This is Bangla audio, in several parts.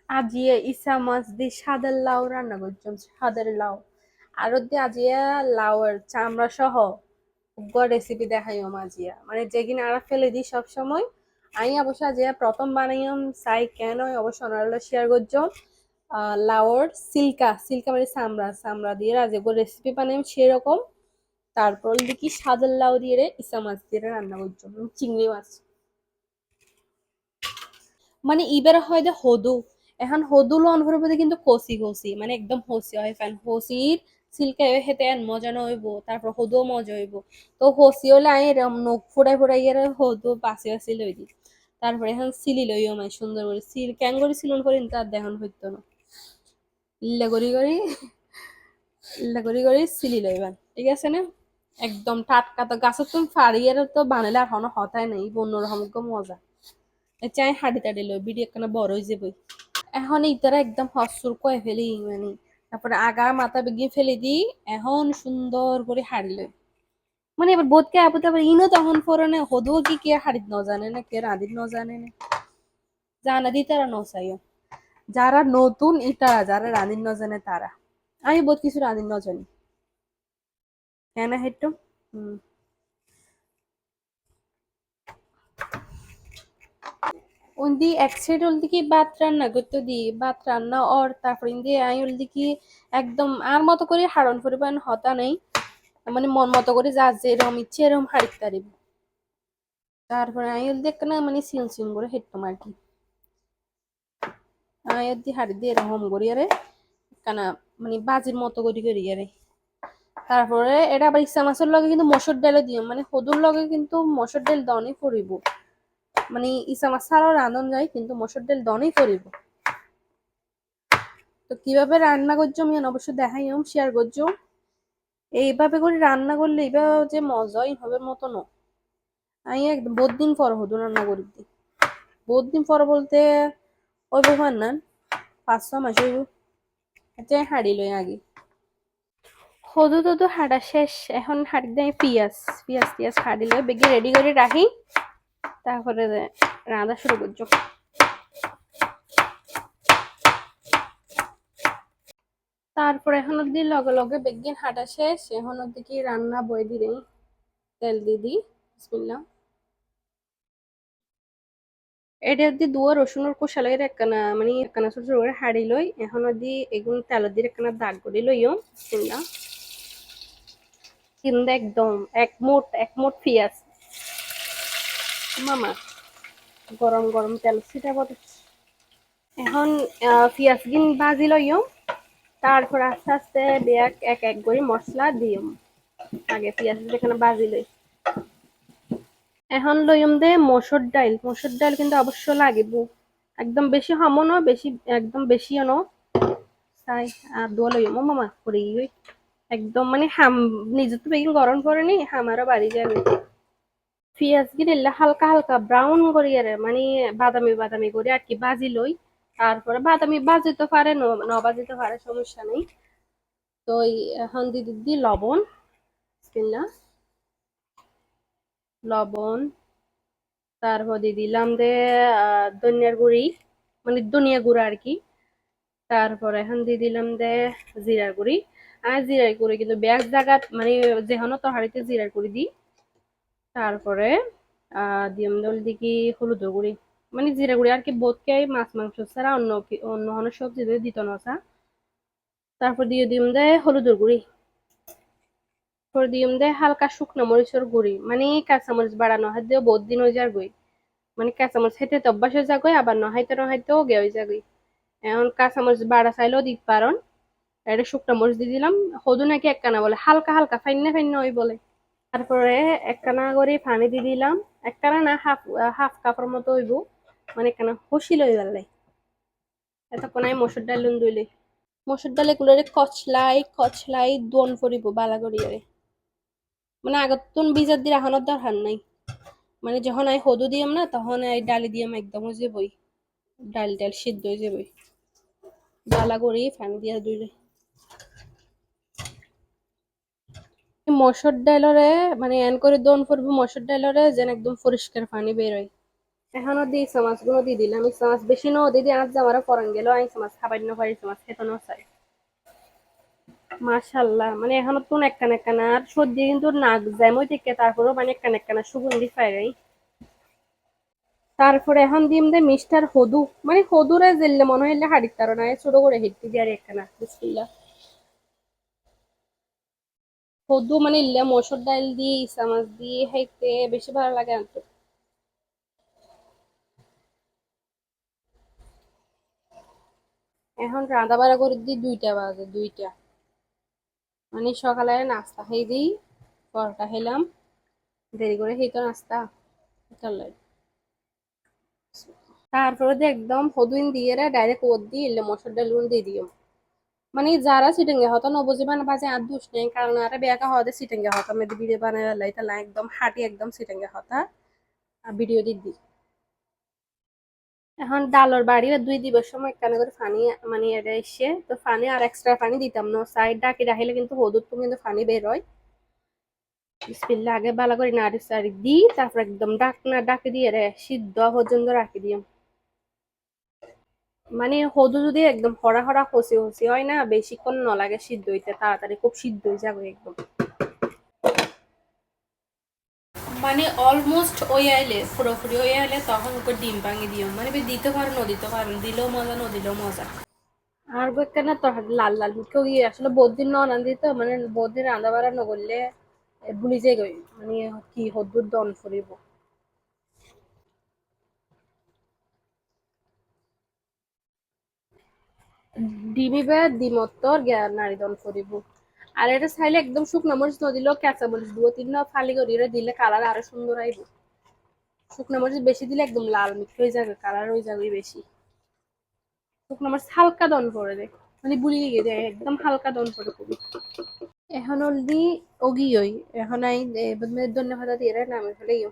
আজিয়ে ইসা মাছ দিয়ে সাদের লাউ রান্না করছিলাম, সাদের লাউ। আর দিয়ে আজিয়া লাউয়ের চামড়া সহ রেসিপি দেখাইও আজিয়া, মানে যেদিন আর ফেলে দিই সব সময়। আমি অবশ্য আজিয়া প্রথম বানাইম, চাই কেন অবশ্য ওনারা শেয়ার করছো। লাউর সিল্কা সিল্কা মানে চামড়া চামড়া দিয়ে আজ রেসিপি বানাইম সেরকম। তারপর দেখি সাদের লাউ দিয়ে ইসা মাছ দিয়ে রান্না করছো, চিংড়ি মাছ। মানে ইবার হয় যে হদু, এখন হদু লন হরব কিন্তু কষি কষি মানে একদম হসি হয় ফ্যান হসির সিল্কে হেতে মজা নইব, তারপর হদুও মজা হইব। তো হসি হলে আই এরম নখ ফুটাই ফুটাই এর হদু বাসি বাসি লই দি। তারপরে এখন সিলি লইও মানে সুন্দর করে সিল ক্যাং করে সিলন করি তার দেখন হইতো না। ইল্লা করি করি ইল্লা করি করি সিলি লইবা, ঠিক আছে না? একদম টাটকা তো গাছের তুমি ফাড়িয়ে তো বানালে আর কোনো হতাই নাই, অন্যরকম মজা। চাই হাঁড়ি টাড়ি লই বিড়ি একখানা বড় হয়ে যাবই। এখন ইতারা একদম হসুর কয়ে ফেলি মানে, তারপরে আগা মাথা বেগিয়ে ফেলে দিই। এখন সুন্দর করে হাড়ি লই, মানে এবার বোধকে আপতে আবার ইনো তখন পরে হদু কি কে হাড়িত ন জানে না, কে রাঁধিত ন জানে না, জানা দি তারা নসাইও। যারা নতুন ইটা যারা রাঁধিত ন জানে তারা, আমি বোধ কিছু রাঁধিত ন জানি। হ্যাঁ না হেট্টো। হম। উন্দি এক সাইড হল দিকে ভাত রান্না করতে দি, ভাত রান্না ওর তারপর ইন্দি আই হল দিকে একদম আর মতো করে হারন পরিমাণ হতা নেই, মানে মন মতো করে যা যেরকম ইচ্ছে এরকম হারিতে পারিব। তারপরে আই হল দেখ না মানে সিন সিন করে হেঁটতাম আর কি। আই দি হাড়ি দিয়ে এরকম করি আরে কানা, মানে বাজির মতো করি করি আরে। তারপরে এটা আবার ইচ্ছা মাছের লগে কিন্তু মসুর ডালে দিও, মানে হদুর লগে কিন্তু মসুর ডাল দনই পড়িব, মানে ইচ্ছা মাছ ছাড়াও রাঁধন যায় কিন্তু মসুর ডাল দনই পড়িব। তো কিভাবে রান্না করছো আমি অবশ্যই দেখাই শেয়ার করছো। এইভাবে করে রান্না করলে এইভাবে যে মজাই হবে মতো ন। আমি একদম বহুত দিন পর হদু রান্না করি দি, বহুত দিন পর বলতে ওই বহু না 5-6 মাস হইব। আচ্ছা হাঁড়ি লই আগে। হদু তো হাঁটা শেষ, এখন হাঁড়ি দেয় পিঁয়াজ পিঁয়াজ টিয়াজ হাঁড়ি লই বেগে রেডি করে রাখি, তারপরে রান্না শুরু করছো। তারপরে এখন অব্দি লগে লগে বেগিন হাঁটা শেষ, এখন অব্দি কি রান্না বই দিই। তেল দিয়ে দিই, বিসমিল্লাহ। এটা অব্দি দুয়া রসুনের কোষা লই একখানা, মানে একখানা ছোট ছোট করে হাঁড়ি লই, এখন অব্দি এগুলো তেল দিয়ে একখানা দাগ করে লইও, বিসমিল্লাহ। কিন্তু একদম এক মোট পেঁয়াজ মামা, গরম গরম তেল ছিটা পড়ে। এখন পেঁয়াজ গিন ভাজি লইও, তারপর আস্তে আস্তে বেয়াক এক এক করে মশলা দিও। আগে পেঁয়াজ যেখানে ভাজি লই। এখন লইম দে মসুর ডাল, মসুর ডাল কিন্তু অবশ্য লাগিব, একদম বেশি হামো ন বেশি, একদম বেশিও ন। তাই আর দোয়া লইম ও মামা করে একদম মানে হাম নিজে তো বেগিন গরম করে নি হামারও বাড়ি যাবে। পেঁয়াজ গিলে হালকা হালকা ব্রাউন করি আরে, মানে বাদামি বাদামি করে আর কি ভাজি লই। তারপরে বাদামি ভাজিতে পারে ন ভাজিতে পারে সমস্যা নেই। তো এখন দি লবণ, বিসমিল্লাহ। লবণ, তারপর দিয়ে দিলাম দে ধনিয়ার গুঁড়ি, মানে ধনিয়া গুঁড়া আর কি। তারপর এখন দিয়ে দিলাম দে জিরার গুঁড়ি। আর জিরার গুঁড়ি কিন্তু ব্যাগ জায়গা মানে যেখানে তরকারিতে জিরার গুঁড়ি দিই। তারপরে দিম দল দিকে হলুদের গুঁড়ি, মানে জিরা গুঁড়ি আর কি বোধকে মাছ মাংস ছাড়া অন্য অন্য অন্য সবজি দিত না চা। তারপর দিয়ে দিম দে হলুদের গুঁড়ি, তারপর দিম দে হালকা শুকনো মরিচের গুঁড়ি, মানে কাঁচামরিচ বাড়ানো হাত দিয়ে বহুত দিন হয়ে যাগই, মানে কাঁচামরিচ খাইতে তো অভ্যাস হয়ে যাগই, আবার নহাইতেও গে হয়ে যাগই। এখন কাঁচামরিচ বাড়া চাইলেও দিতে পারন। এটা শুকনো মরিচ দিয়ে দিলাম, হদু নাকি একখানা বলে হালকা হালকা ফাইন্না ফাইন্না ওই বলে। তারপরে একখানা করে পানি দিয়ে দিলাম, একখানা না হাফ হাফ কাপের মতো হইব, মানে একখানা হুসি লই গেলে। এতক্ষণ আমি মসুর ডাল দইলে মসুর ডালে গুলোরে কচলাই কচলাই দোন করিব বালা করিয়ারে, মানে আগতুন বীজের দিয়ে রাখানোর দরকার নাই, মানে যখন আমি হদু দিয়াম না তখন এই ডালি দিয়াম একদম হয়ে যাবই, ডাল ডাল সিদ্ধ হয়ে যাবই বালা করি পানি দিয়া দইলে। মসুর ডালরে মানে এন করে দোন করবো মসুর ডালরে যেন একদম পরিষ্কার পানি বের হয়। এখনো দি ইসা মাছ গুলো দিয়ে দিলাম, ইসা মাছ বেশি ন দিদি আজ আমার পরান গেল, আইসা মাছ খাবার না পারি, ইসা মাছ খেতে না চাই। মাশাল্লাহ, মানে এখনো তো একখান একখানা আর সর্দি কিন্তু নাক জ্যামই থেকে, তারপরেও মানে একখান একখানা সুগন্ধি পাই গাই। তারপরে এখন দিম দে মিস্টার হদু, মানে হদুরে জেললে মনে হইলে হাড়ির তার না ছোট করে হিটটি দিয়ে আর একখানা বিসমিল্লাহ। হদু মানে ইল্লা মসুর ডাল দিয়ে ইসা মাছ দিয়ে খাইতে বেশি ভালো লাগে আনতো। এখন রাঁধা বাড়া করে দিই 2টা বাজে, 2টা মানে সকালে নাস্তা খাই দিই, পরোটা খেলাম, দেরি করে খেয়ে তো নাস্তা চলে। তারপরে দিয়ে একদম হদুইন দিয়ে ডাইরেক্ট ওর দিয়ে ইল্লে মসুর ডাল দিয়ে দিও, মানে যারা সিটেঙ্গে হতো নবজি বানা বাজে আর দুষ নেই, কারণ আরে বেয়াকা হতে সিটেঙ্গে হতো মেদি ভিডিও বানায় লাইতা লা একদম হাঁটি একদম সিটেঙ্গে হতা ভিডিও দি। এখন ডালর বাড়ি 2 দিবস সময় কেন করে ফানি, মানে এটা এসে তো ফানি আর এক্সট্রা পানি দিতাম না, সাইড ডাকি রাখিলে কিন্তু হদুর তো কিন্তু ফানি বের হয়। বিসমিল্লাহ আগে ভালো করে নাড়ি সাড়ি দিই, তারপর একদম ডাকনা ডাকি দিয়ে সিদ্ধ পর্যন্ত রাখি দিই। মানে হদু যদি একদম হরা হরা খসি খসি হয় না, বেশিক্ষণ ন লাগে সিদ্ধ হইতে, তাড়াতাড়ি খুব সিদ্ধ হয়ে যাবে একদম। মানে অলমোস্ট ওই আইলে পুরোপুরি ওই আইলে তখন ওকে ডিম ভাঙি দিও, মানে দিতে পারো ন দিতে পারো, দিলেও মজা ন দিলেও মজা। আর কেন তো লাল লাল কেউ গিয়ে আসলে বহুত দিন ন রান্ধি তো, মানে বহুত দিন রান্না বাড়া নগরলে ভুলি যাই গই, মানে কি হদ্দুর দন ফুরিব। ডিমিবে ডিমত্তর নারী দন ফুরিব। আর এটা চাইলে একদম শুকনো মরিচ ন দিলেও কাঁচা মরিচ 2-3 ফালি করে দিলে কালার আরো সুন্দর আইব। শুকনো মরিচ বেশি দিলে একদম লাল মিট হয়ে যাবে, কালার হয়ে যাবে বেশি। শুকনো মরিচ হালকা দন করে দে, মানে বুলিয়ে গিয়ে একদম হালকা দন করে খুবই। এখন অলদি ওগিয়ই এখন আই ধন্যবাদ দিয়ে নামে ফেলেইও।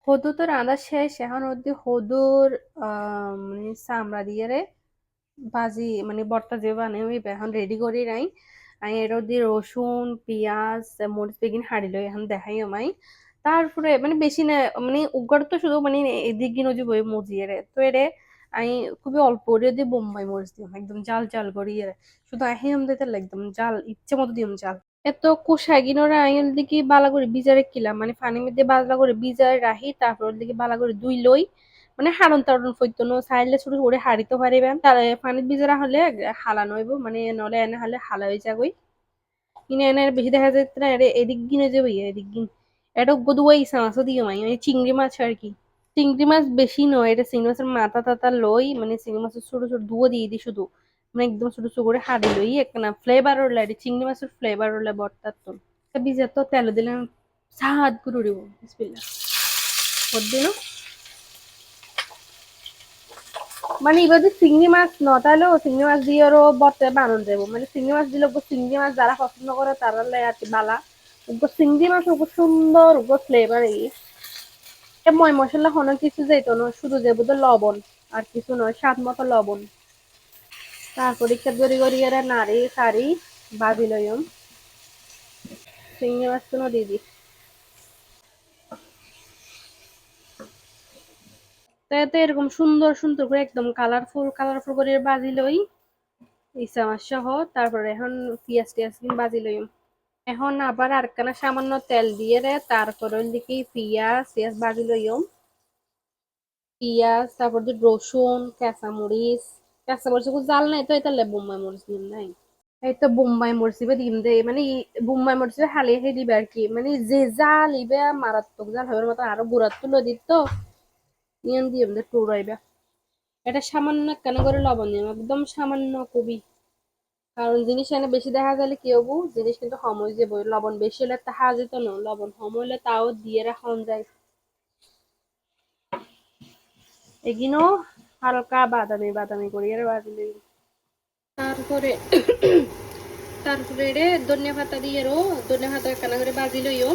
হদু তো রান্না শেষ, এখন অব্দি হদুর মানে চামড়া দিয়ে ভাজি মানে ভর্তা যে বানাই ওই এখন রেডি করি নাই। আমি এর দিয়ে রসুন পেঁয়াজ মরিচ বেগিন হাড়ি লই এখন দেখাই আমাই। তারপরে মানে বেশি না, মানে উগার তো শুধু মানে এদিক গিয়ে যে বই মজিয়ে তো এরে আমি খুবই অল্প করে দিয়ে বোম্বাই মরিচ দিই একদম জাল জাল করি শুধু আহিম দিতে একদম জাল ইচ্ছে মতো দিম জাল। এত কুষাই গিনোরা আইন দিকে বালা করে বিজারে কিলাম, মানে পানির মধ্যে বালা করে বিজারে রাখি, তারপর ওর দিকে বালা করে দুই লই, মানে হারন তারন ফইতো নো চাইলে ছোট করে হারিতে পারিবেন, তার পানির বিজারা হলে হালানো হইব, মানে নলে এনে হলে হালা হয়ে যাগই। কিনে এনে বেশি দেখা যায় না এদিক গিনে যাবো এদিক গিন। এটা গদুয়াই মাছও দিও মাই, মানে চিংড়ি মাছ আর কি। চিংড়ি মাছ বেশি নয়, এটা চিংড়ি মাছের মাথা টাথা লই, মানে চিংড়ি মাছের ছোট ছোট ধুয়ো দিয়ে দিই শুধু, মানে একদম ছোট ছোট করে হাড়ি লই একটা ফ্লেভার ওর লাগে, চিংড়ি মাছের ফ্লেভার ওর লাগে বর্তার তো। ভিজে তো তেল দিলাম সাহাত করে উড়িব বিসমিল্লাহ দিন। মানে এবার যে চিংড়ি মাছ নটালেও চিংড়ি মাছ দিয়ে আরো বর্তে বানানো যাবো, মানে চিংড়ি মাছ দিলে চিংড়ি মাছ যারা পছন্দ করে তারা আর কি বালা চিংড়ি মাছ উপর সুন্দর উপর ফ্লেভার এই ময় মশলা কোনো কিছু যেত না, শুধু যে বোধ লবণ আর কিছু নয়, স্বাদ মতো লবণ। তারপরে গড়ি গড়ি এরা নাড়ি সারি বাজি লইম, চিংড়ি মাছ কোনো দিয়ে দিই। তাই তো এরকম সুন্দর সুন্দর করে একদম কালারফুল কালারফুল করে বাজি লই ইসা মাছ সহ। তারপরে এখন পিঁয়াজ টিয়াজ বাজি লইম। এখন আবার আরেকখানা সামান্য তেল দিয়ে তারপর ওই দিকে পিঁয়াজ টিয়াজ বাজি লইম। পিঁয়াজ তারপর রসুন কাঁচামরিচ, কাঁচামরিচ জাল নাই তো এটা বোম্বাই মরিচ দিন নাই, এই তো বোম্বাই মরিচ দিবে দিম দে, মানে বোম্বাই মরিচ হালিয়ে খেয়ে দিবে আর কি, মানে যে জাল ইবে মারাত্মক জাল হবার মতো আরো গুড়াত তুলে দিত নিয়ন দিয়ে টুরাইবে। এটা সামান্য কেন করে লবণ দিম একদম সামান্য খুবই, কারণ জিনিস এনে বেশি দেখা গেলে কি হবো জিনিস কিন্তু সময় যাবো, লবণ বেশি হলে তাহা যেত না, লবণ কম হলে তাও দিয়ে রাখন যায়। এগিনো হালকা বাদামি বাদামি করি আর বাজলে তারপরে তারপরে ধনিয়া পাতা দিয়ে ধনিয়া পাতা কানা করে বাজি লইও।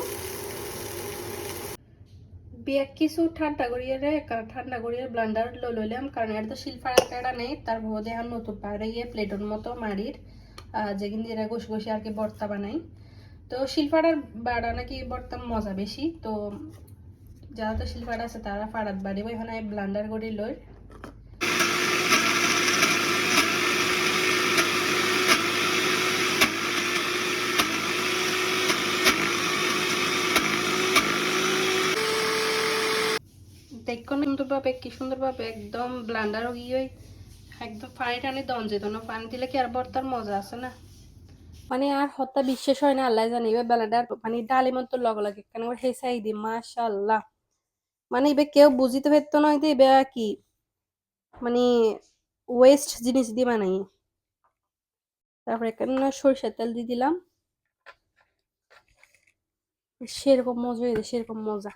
বিয়ে কিছু ঠান্ডা করিয়ে ঠান্ডা করিয়ে ব্লান্ডার লইলাম, কারণ এটা তো শিলফাড়া কাটা নেই, তারপর এখন নতুন বাইরে গিয়ে প্লেটের মতো মাড়ির যেখান দিয়ে ঘষে ঘষে আর কি ভর্তা বানাই। তো শিলপাড়ার বাড়া নাকি বর্তমান মজা বেশি, তো যারা তো শিলপাড়া আছে তারা ফাড়াত বাড়িব এখানে ব্লান্ডার করে লই। দেখুন সুন্দরভাবে কি সুন্দরভাবে একদম ব্লান্ডারও গিয়ে একদম পানি টানি দন যেত না, পানি দিলে কি আর ভর্তার মজা আছে না। মানে আর হত্যা বিশ্বাস হয় না, আল্লাহ জানি এবার বেলাটার মানে ডালি মতো লগ লাগে কেন সেই চাই দি মাশাল্লাহ। মানে এবার কেউ বুঝিতে পারতো না যে এবার কি মানে ওয়েস্ট জিনিস দিয়ে বানাই। তারপরে এখানে সরিষার তেল দিয়ে দিলাম, সেরকম মজা হয়েছে সেরকম মজা।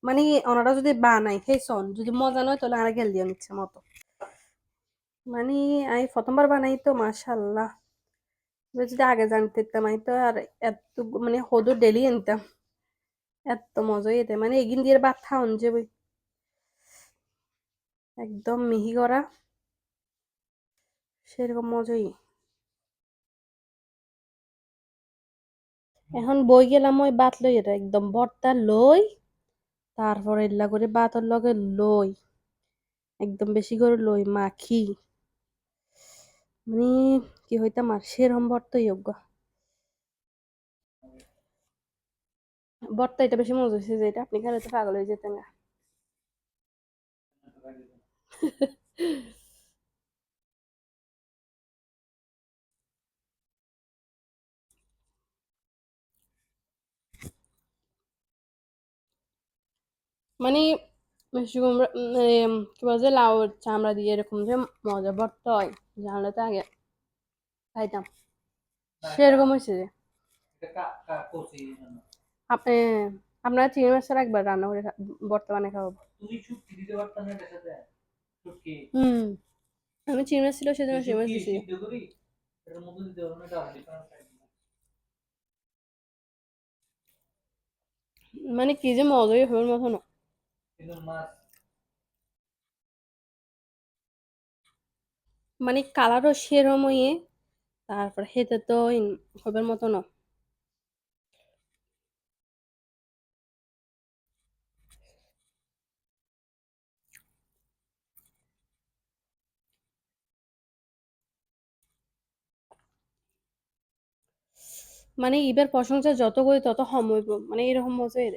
মানে ওনারা যদি বানাই খেয়েছন যদি মজা নয় তাহলে আর গেল দিয়ে নিচ্ছে মতো। মানে আমি প্রথমবার বানাই তো মাশাল্লাহ, যদি আগে জানতে পারতাম আমি তো আর এত মানে হদু ডেলি আনতাম, এত মজা হইতে মানে এগিন দিয়ে ভাত খাওন যে একদম মিহি করা সেরকম মজাই। এখন বই গেলাম ওই ভাত লই, এটা একদম ভর্তা লই, তারপরে এল্লা করে ভাতর লগে লই, একদম বেশি করে লই মাখি, মানে কি হইতাম আর সেরকম ভর্তা যোগ্য ভর্তা। এটা বেশি মজা হয়েছে যেটা আপনি খেলে তো পাগল হয়ে যেতেন না। মানে মিষ্টি কুমড়া কি বলে যে লাউ চামড়া দিয়ে এরকম যে মজা ভর্তা হয়, জানলে তো আগে খাইতাম। সেরকম হয়েছে যে আপনি আপনারা চিংড়ি মাছের একবার রান্না করে বর্তমানে খাওয়াবো। হুম, আমি চিংড়ি মাছ ছিল সেজন্য চিংড়ি মাছ দিছি। মানে কি যে মজাই হওয়ার মতো না। মানে কালারও সেরকম ইয়ে, তারপর খেতে তো হবার মতো না। মানে এবার প্রশংসা যত করি তত কম হইব, মানে এরকম মজা এর।